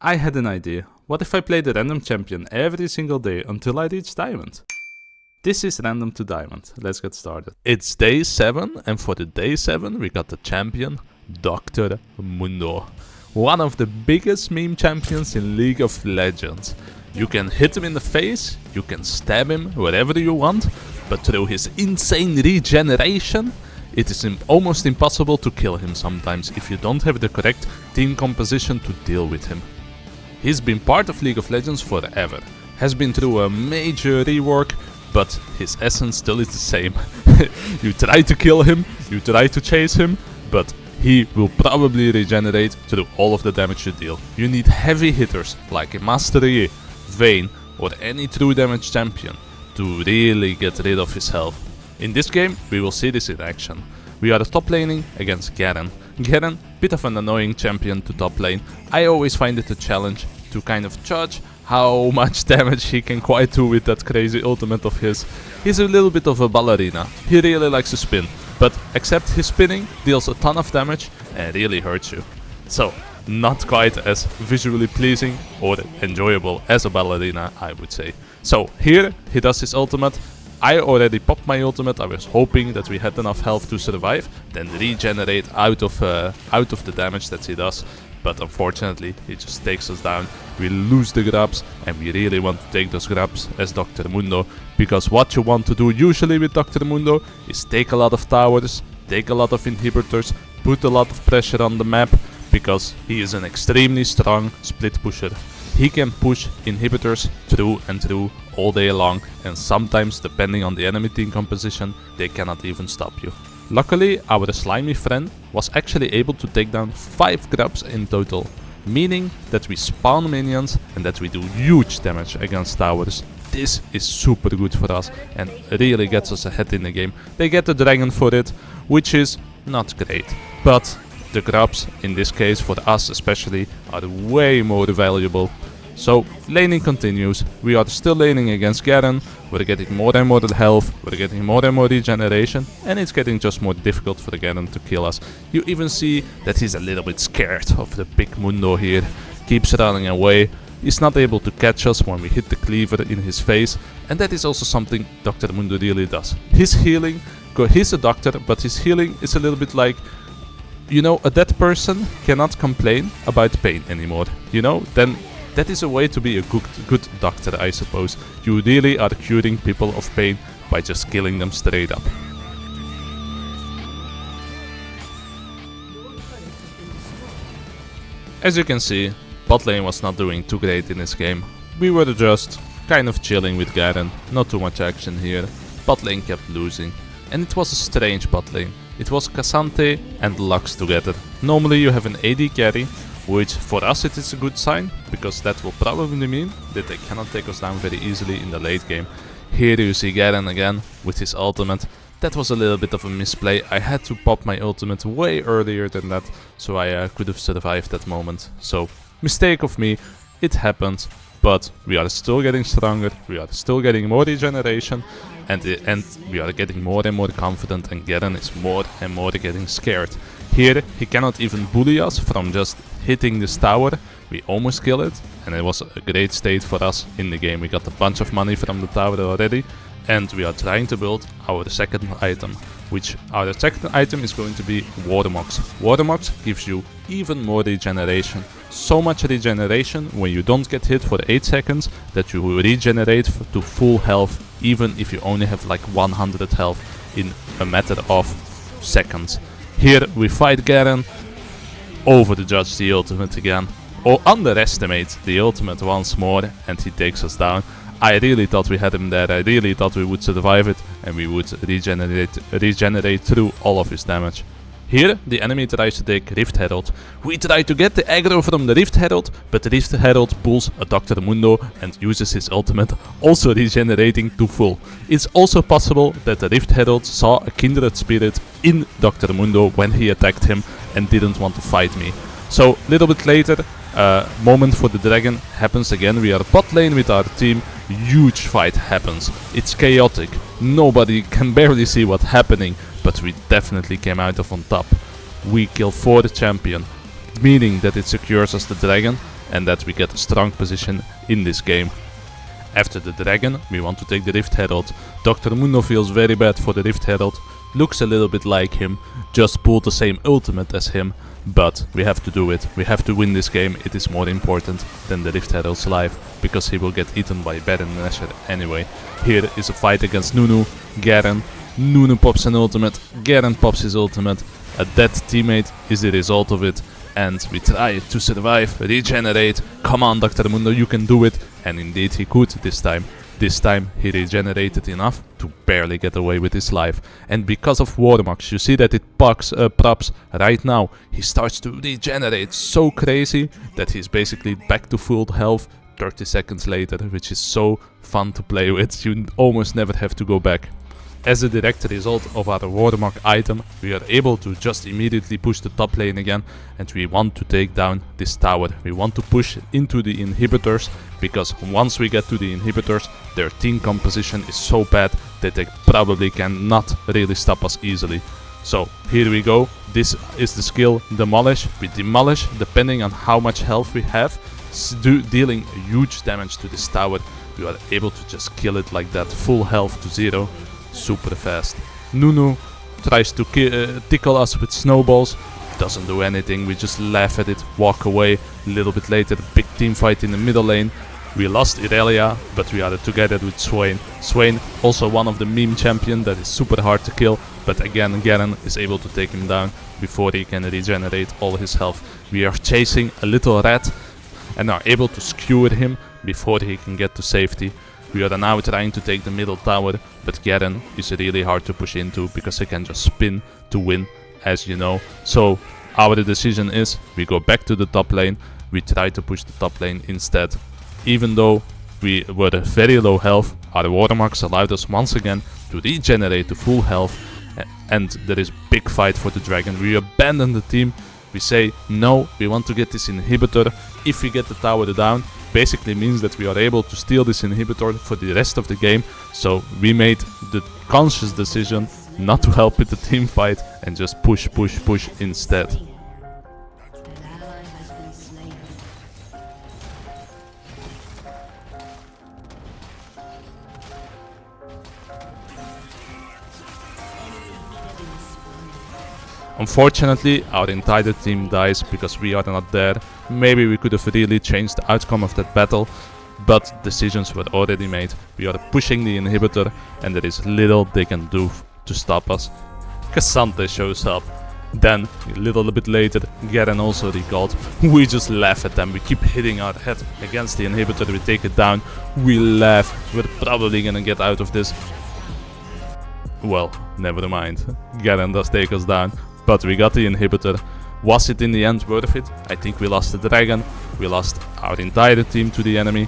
I had an idea. What if I played a random champion every single day until I reach Diamond? This is Random to Diamond. Let's get started. It's day 7, and for the day 7 we got the champion, Dr. Mundo. One of the biggest meme champions in League of Legends. You can hit him in the face, you can stab him wherever you want, but through his insane regeneration, it is almost impossible to kill him sometimes if you don't have the correct team composition to deal with him. He's been part of League of Legends forever, has been through a major rework, but his essence still is the same. You try to kill him, you try to chase him, but he will probably regenerate through all of the damage you deal. You need heavy hitters like a Master Yi, Vayne, or any true damage champion to really get rid of his health. In this game, we will see this in action. We are top laning against Garen. Garen, bit of an annoying champion to top lane. I always find it a challenge to kind of judge how much damage he can quite do with that crazy ultimate of his. He's a little bit of a ballerina. He really likes to spin, but except his spinning deals a ton of damage and really hurts you. So, not quite as visually pleasing or enjoyable as a ballerina, I would say. So, here he does his ultimate. I already popped my ultimate. I was hoping that we had enough health to survive, then regenerate out of the damage that he does. But unfortunately, he just takes us down. We lose the grabs, and we really want to take those grabs as Dr. Mundo, because what you want to do usually with Dr. Mundo is take a lot of towers, take a lot of inhibitors, put a lot of pressure on the map, because he is an extremely strong split pusher. He can push inhibitors through and through all day long, and sometimes, depending on the enemy team composition, they cannot even stop you. Luckily, our slimy friend was actually able to take down 5 grabs in total, meaning that we spawn minions and that we do huge damage against towers. This is super good for us and really gets us ahead in the game. They get the dragon for it, which is not great, but the grabs, in this case for us especially, are way more valuable. So, laning continues. We are still laning against Garen. We're getting more and more health, we're getting more and more regeneration, and it's getting just more difficult for Garen to kill us. You even see that he's a little bit scared of the big Mundo here. Keeps running away. He's not able to catch us when we hit the cleaver in his face, and that is also something Dr. Mundo really does. His healing, he's a doctor, but his healing is a little bit like, you know, a dead person cannot complain about pain anymore, you know, then that is a way to be a good doctor, I suppose. You really are curing people of pain by just killing them straight up. As you can see, bot lane was not doing too great in this game. We were just kind of chilling with Garen, not too much action here. Bot lane kept losing, and it was a strange bot lane. It was Cassante and Lux together. Normally you have an AD carry, which for us it is a good sign, because that will probably mean that they cannot take us down very easily in the late game. Here you see Garen again with his ultimate. That was a little bit of a misplay. I had to pop my ultimate way earlier than that, so I could have survived that moment. So, mistake of me, it happened, but we are still getting stronger, we are still getting more regeneration, and we are getting more and more confident, and Garen is more and more getting scared. Here, he cannot even bully us from just hitting this tower. We almost kill it, and it was a great state for us in the game. We got a bunch of money from the tower already, and we are trying to build our second item, which our second item is going to be Warmox. Warmox gives you even more regeneration. So much regeneration when you don't get hit for 8 seconds that you will regenerate to full health, even if you only have like 100 health in a matter of seconds. Here we fight Garen, overjudge the ultimate again, or underestimate the ultimate once more, and he takes us down. I really thought we had him there, I really thought we would survive it, and we would regenerate through all of his damage. Here, the enemy tries to take Rift Herald. We try to get the aggro from the Rift Herald, but the Rift Herald pulls a Dr. Mundo and uses his ultimate, also regenerating to full. It's also possible that the Rift Herald saw a kindred spirit in Dr. Mundo when he attacked him and didn't want to fight me. So, a little bit later, moment for the dragon happens again. We are bot lane with our team. Huge fight happens. It's chaotic. Nobody can barely see what's happening, but we definitely came out of on top. We kill for the champion, meaning that it secures us the dragon, and that we get a strong position in this game. After the dragon, we want to take the Rift Herald. Dr. Mundo feels very bad for the Rift Herald. Looks a little bit like him, just pulled the same ultimate as him. But we have to do it. We have to win this game. It is more important than the Rift Herald's life, because he will get eaten by Baron Nashor anyway. Here is a fight against Nunu, Garen. Nunu pops an ultimate, Garen pops his ultimate. A dead teammate is the result of it. And we try to survive, regenerate. Come on, Dr. Mundo, you can do it. And indeed he could this time. This time he regenerated enough to barely get away with his life. And because of Warmox, you see that it props right now. He starts to regenerate so crazy that he's basically back to full health 30 seconds later, which is so fun to play with. You almost never have to go back. As a direct result of our Warmock item, we are able to just immediately push the top lane again, and we want to take down this tower. We want to push into the inhibitors, because once we get to the inhibitors, their team composition is so bad that they probably cannot really stop us easily. So here we go. This is the skill Demolish. We demolish depending on how much health we have, dealing huge damage to this tower. We are able to just kill it like that, full health to 0. Super fast. Nunu tries to tickle us with snowballs. Doesn't do anything. We just laugh at it, walk away. A little bit later, big team fight in the middle lane. We lost Irelia, but we are together with Swain. Swain, also one of the meme champion that is super hard to kill. But again, Garen is able to take him down before he can regenerate all his health. We are chasing a little rat and are able to skewer him before he can get to safety. We are now trying to take the middle tower, but Garen is really hard to push into because he can just spin to win, as you know. So our decision is we go back to the top lane, we try to push the top lane instead. Even though we were very low health, our Warmox allowed us once again to regenerate to full health, and there is big fight for the dragon. We abandon the team, we say no, we want to get this inhibitor. If we get the tower down, basically means that we are able to steal this inhibitor for the rest of the game. So we made the conscious decision not to help with the team fight and just push instead. Unfortunately, our entire team dies because we are not there. Maybe we could have really changed the outcome of that battle, but decisions were already made. We are pushing the inhibitor, and there is little they can do to stop us. Cassante shows up. Then, a little bit later, Garen also recalled. We just laugh at them. We keep hitting our head against the inhibitor. We take it down. We laugh. We're probably gonna get out of this. Well, never mind. Garen does take us down. But we got the inhibitor. Was it in the end worth it? I think we lost the dragon. We lost our entire team to the enemy.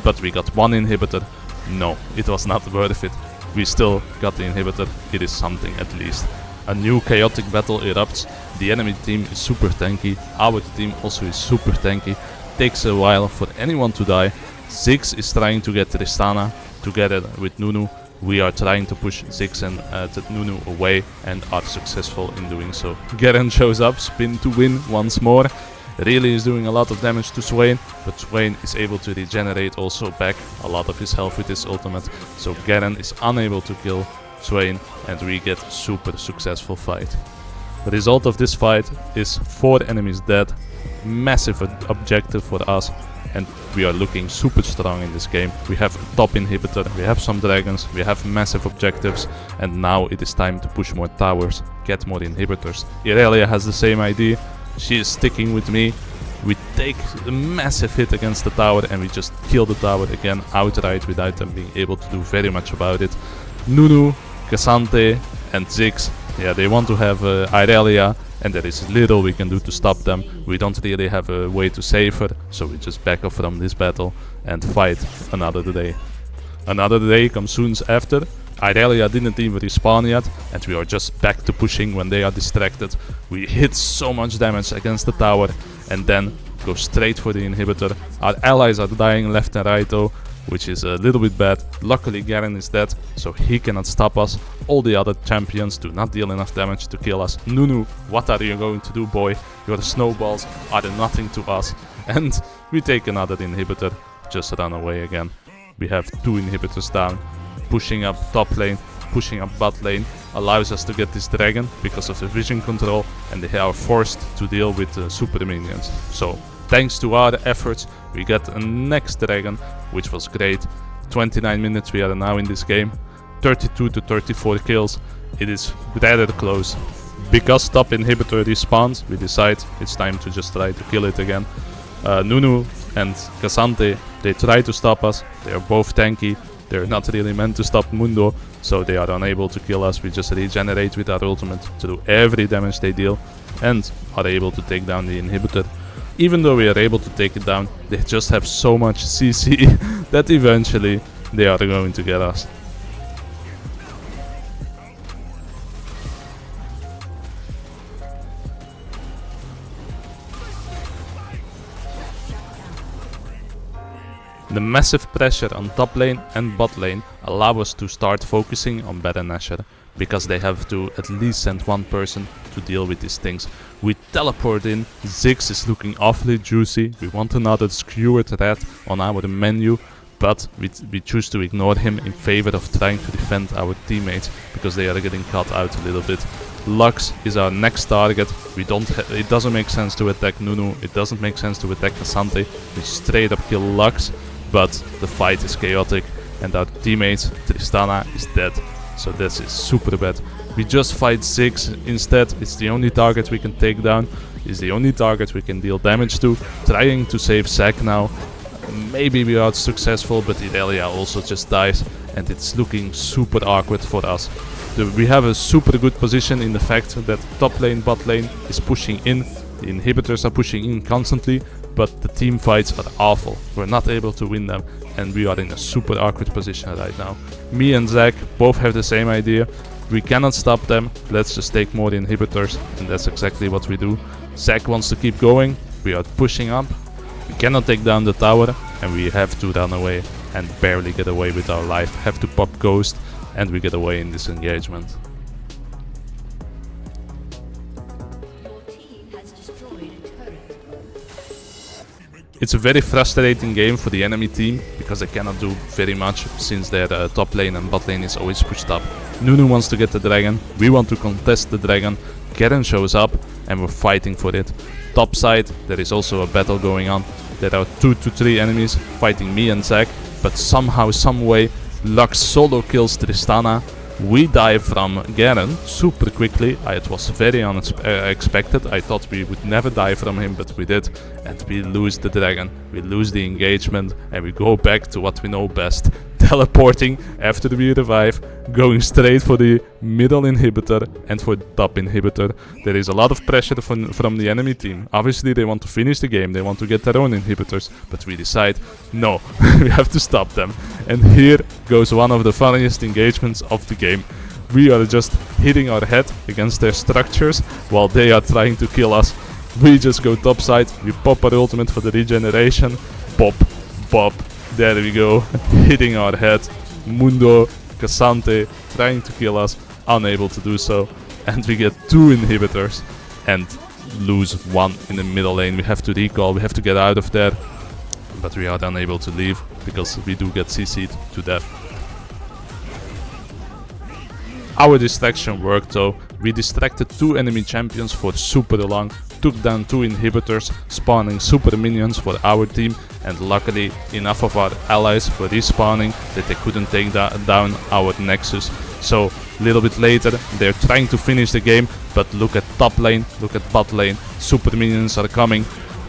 But we got one inhibitor. No, it was not worth it. We still got the inhibitor. It is something at least. A new chaotic battle erupts. The enemy team is super tanky. Our team also is super tanky. Takes a while for anyone to die. Ziggs is trying to get Tristana together with Nunu. We are trying to push Ziggs and Nunu away and are successful in doing so. Garen shows up, spin to win once more. Really is doing a lot of damage to Swain, but Swain is able to regenerate also back a lot of his health with his ultimate. So Garen is unable to kill Swain, and we get a super successful fight. The result of this fight is 4 enemies dead. Massive objective for us. And we are looking super strong in this game. We have a top inhibitor, we have some dragons, we have massive objectives, and now it is time to push more towers, get more inhibitors. Irelia has the same idea. She is sticking with me. We take a massive hit against the tower and we just kill the tower again outright without them being able to do very much about it. Nunu, Cassante and Ziggs, yeah, they want to have Irelia, and there is little we can do to stop them. We don't really have a way to save her, so we just back off from this battle and fight another day. Another day comes soon after. Irelia didn't even respawn yet, and we are just back to pushing when they are distracted. We hit so much damage against the tower, and then go straight for the inhibitor. Our allies are dying left and right though, which is a little bit bad. Luckily Garen is dead, so he cannot stop us. All the other champions do not deal enough damage to kill us. Nunu, what are you going to do, boy? Your snowballs are nothing to us. And We take another inhibitor, just run away again. We have 2 inhibitors down, pushing up top lane, pushing up bot lane, allows us to get this dragon because of the vision control, and they are forced to deal with the super minions. So thanks to our efforts, we got a next dragon, which was great. 29 minutes we are now in this game, 32 to 34 kills. It is rather close. Because top inhibitor respawns, we decide it's time to just try to kill it again. Nunu and Cassante, they try to stop us. They are both tanky. They're not really meant to stop Mundo, so they are unable to kill us. We just regenerate with our ultimate to do every damage they deal, and are able to take down the inhibitor. Even though we are able to take it down, they just have so much CC that eventually they are going to get us. The massive pressure on top lane and bot lane allow us to start focusing on Baron Nashor, because they have to at least send one person to deal with these things. We teleport in, Ziggs is looking awfully juicy, we want another skewered red on our menu, but we choose to ignore him in favor of trying to defend our teammates, because they are getting cut out a little bit. Lux is our next target. It doesn't make sense to attack Nunu, it doesn't make sense to attack Cassante, we straight up kill Lux, but the fight is chaotic and our teammate Tristana is dead. So this is super bad. We just fight Ziggs instead. It's the only target we can take down. It's the only target we can deal damage to. Trying to save Zac now. Maybe we are successful, but Irelia also just dies. And it's looking super awkward for us. We have a super good position in the fact that top lane, bot lane is pushing in. The inhibitors are pushing in constantly, but the team fights are awful. We're not able to win them, and we are in a super awkward position right now. Me and Zac both have the same idea. We cannot stop them, let's just take more inhibitors, and that's exactly what we do. Zac wants to keep going, we are pushing up. We cannot take down the tower, and we have to run away and barely get away with our life. Have to pop Ghost, and we get away in this engagement. It's a very frustrating game for the enemy team, because they cannot do very much since their top lane and bot lane is always pushed up. Nunu wants to get the dragon, we want to contest the dragon, Garen shows up and we're fighting for it. Top side, there is also a battle going on. There are 2 to 3 enemies fighting me and Zac, but somehow, some way, Lux solo kills Tristana. We die from Garen super quickly. It was very unexpected. I thought we would never die from him, but we did. And we lose the dragon. We lose the engagement and we go back to what we know best. Teleporting after we revive, going straight for the middle inhibitor and for the top inhibitor. There is a lot of pressure from the enemy team. Obviously they want to finish the game, they want to get their own inhibitors, but we decide, no, we have to stop them. And here goes one of the funniest engagements of the game. We are just hitting our head against their structures while they are trying to kill us. We just go topside, we pop our ultimate for the regeneration, pop, pop. There we go, hitting our head. Mundo, Cassante, trying to kill us, unable to do so. And we get 2 inhibitors and lose 1 in the middle lane. We have to recall, we have to get out of there. But we are unable to leave, because we do get CC'd to death. Our distraction worked though. We distracted 2 enemy champions for super long, took down 2 inhibitors, spawning super minions for our team, and luckily enough of our allies were respawning that they couldn't take down our Nexus. So a little bit later they're trying to finish the game, but look at top lane, look at bot lane, super minions are coming.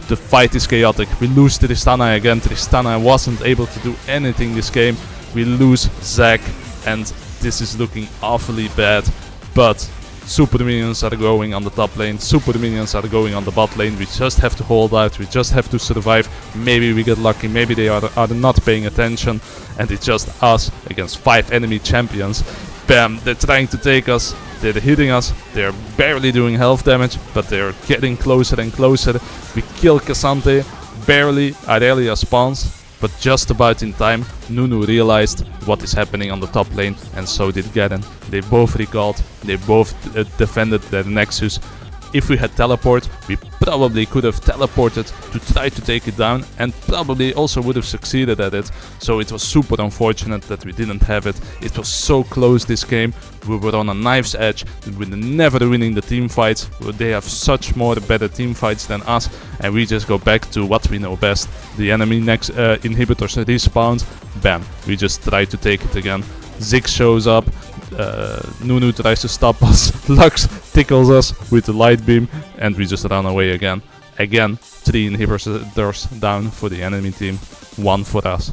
The fight is chaotic. We lose Tristana again. Tristana wasn't able to do anything this game. We lose Zac, and this is looking awfully bad. But super minions are going on the top lane, super minions are going on the bot lane. We just have to hold out, we just have to survive. Maybe we get lucky, maybe they are not paying attention, and it's just us against 5 enemy champions. Bam, they're trying to take us, they're hitting us, they're barely doing health damage, but they're getting closer and closer. We kill Cassante, barely, Irelia spawns, but just about in time. Nunu realized what is happening on the top lane, and so did Garen. They both recalled, they both defended their Nexus. If we had teleport, we probably could have teleported to try to take it down and probably also would have succeeded at it. So it was super unfortunate that we didn't have it. It was so close this game. We were on a knife's edge. We were never winning the team fights. They have such more better team fights than us, and we just go back to what we know best. The enemy next inhibitors respawns. Bam, we just try to take it again. Ziggs shows up. Nunu tries to stop us. Lux tickles us with the light beam, and we just run away again. Again, 3 inhibitors down for the enemy team, 1 for us.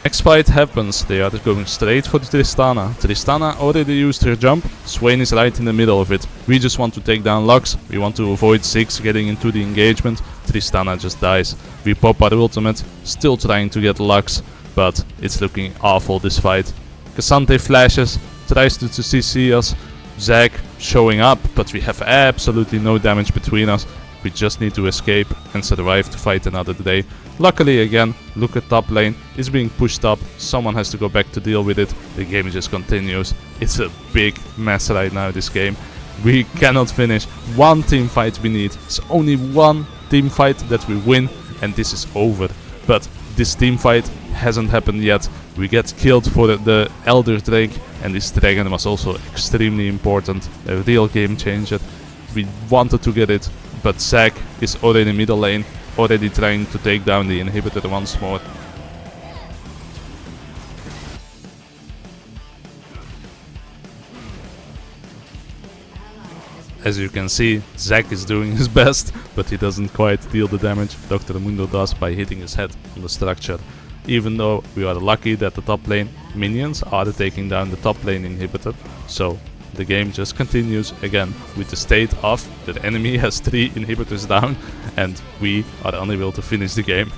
Next fight happens, they are going straight for Tristana. Tristana already used her jump, Swain is right in the middle of it. We just want to take down Lux, we want to avoid Ziggs getting into the engagement. Tristana just dies. We pop our ultimate, still trying to get Lux, but it's looking awful this fight. K'Sante flashes, tries to CC us. Zac showing up, but we have absolutely no damage between us. We just need to escape and survive to fight another day. Luckily again, look at top lane, it's being pushed up, someone has to go back to deal with it, the game just continues. It's a big mess right now, this game. We cannot finish. One team fight we need. It's only one team fight that we win and this is over. But this team fight hasn't happened yet. We get killed for the Elder Drake, and this dragon was also extremely important, a real game changer. We wanted to get it, but Zac is already in middle lane, already trying to take down the inhibitor once more. As you can see, Zac is doing his best, but he doesn't quite deal the damage Dr. Mundo does by hitting his head on the structure. Even though we are lucky that the top lane minions are taking down the top lane inhibitor, so the game just continues again with the state of the enemy has 3 inhibitors down and we are unable to finish the game.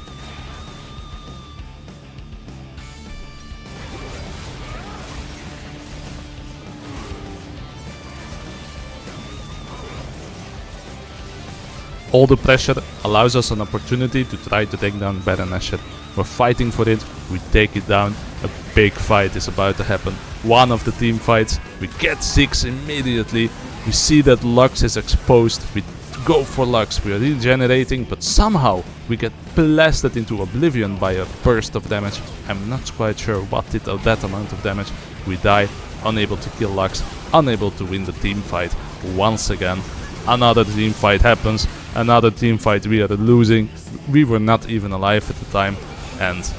All the pressure allows us an opportunity to try to take down Baron Nashor. We're fighting for it, we take it down, a big fight is about to happen. One of the team fights, we get Ziggs immediately, we see that Lux is exposed, we go for Lux, we are regenerating, but somehow we get blasted into oblivion by a burst of damage. I'm not quite sure what did that amount of damage. We die, unable to kill Lux, unable to win the team fight once again. Another team fight happens, another team fight we are losing, we were not even alive at the time, and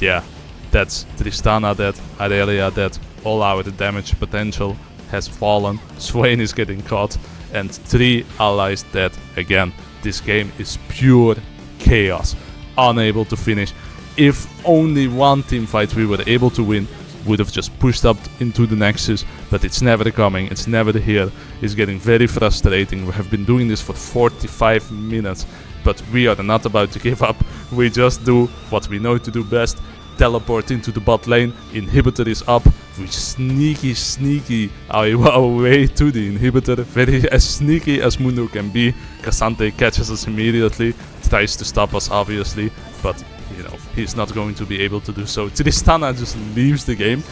yeah, that's Tristana dead, Aurelia dead, all our damage potential has fallen, Swain is getting caught, and 3 allies dead again. This game is pure chaos, unable to finish. If only one team fight we were able to win, would have just pushed up into the Nexus, but it's never coming, it's never here. It's getting very frustrating. We have been doing this for 45 minutes, but we are not about to give up. We just do what we know to do best, teleport into the bot lane, inhibitor is up, we sneaky our way to the inhibitor, very as sneaky as Mundo can be. K'Sante catches us immediately, tries to stop us obviously, but you know, he's not going to be able to do so. Tristana just leaves the game,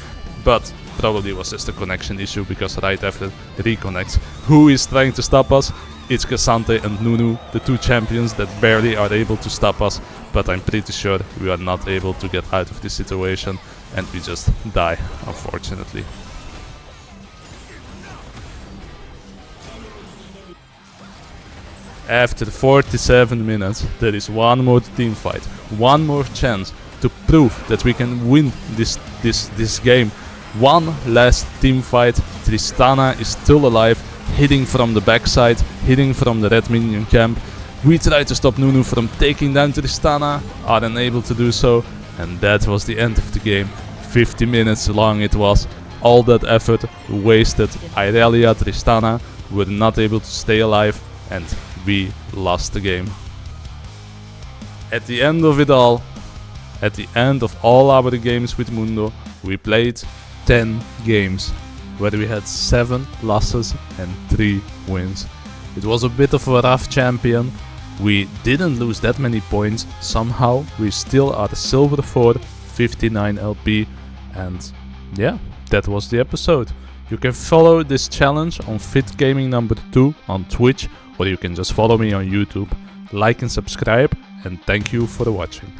but probably was just a connection issue because right after it reconnects. Who is trying to stop us? It's K'Sante and Nunu, the 2 champions that barely are able to stop us, but I'm pretty sure we are not able to get out of this situation and we just die, unfortunately. After 47 minutes, there is one more team fight, one more chance to prove that we can win this game. One last team fight, Tristana is still alive, hitting from the backside, hitting from the red minion camp. We try to stop Nunu from taking down Tristana, are unable to do so, and that was the end of the game. 50 minutes long it was, all that effort wasted. Aurelia, Tristana were not able to stay alive, and we lost the game. At the end of it all, at the end of all our games with Mundo, we played 10 games, where we had 7 losses and 3 wins. It was a bit of a rough champion, We didn't lose that many points, somehow we still are silver 4, 59 LP, and yeah, that was the episode. You can follow this challenge on Fit Gaming number 2 on Twitch, or you can just follow me on YouTube. Like and subscribe, and thank you for watching.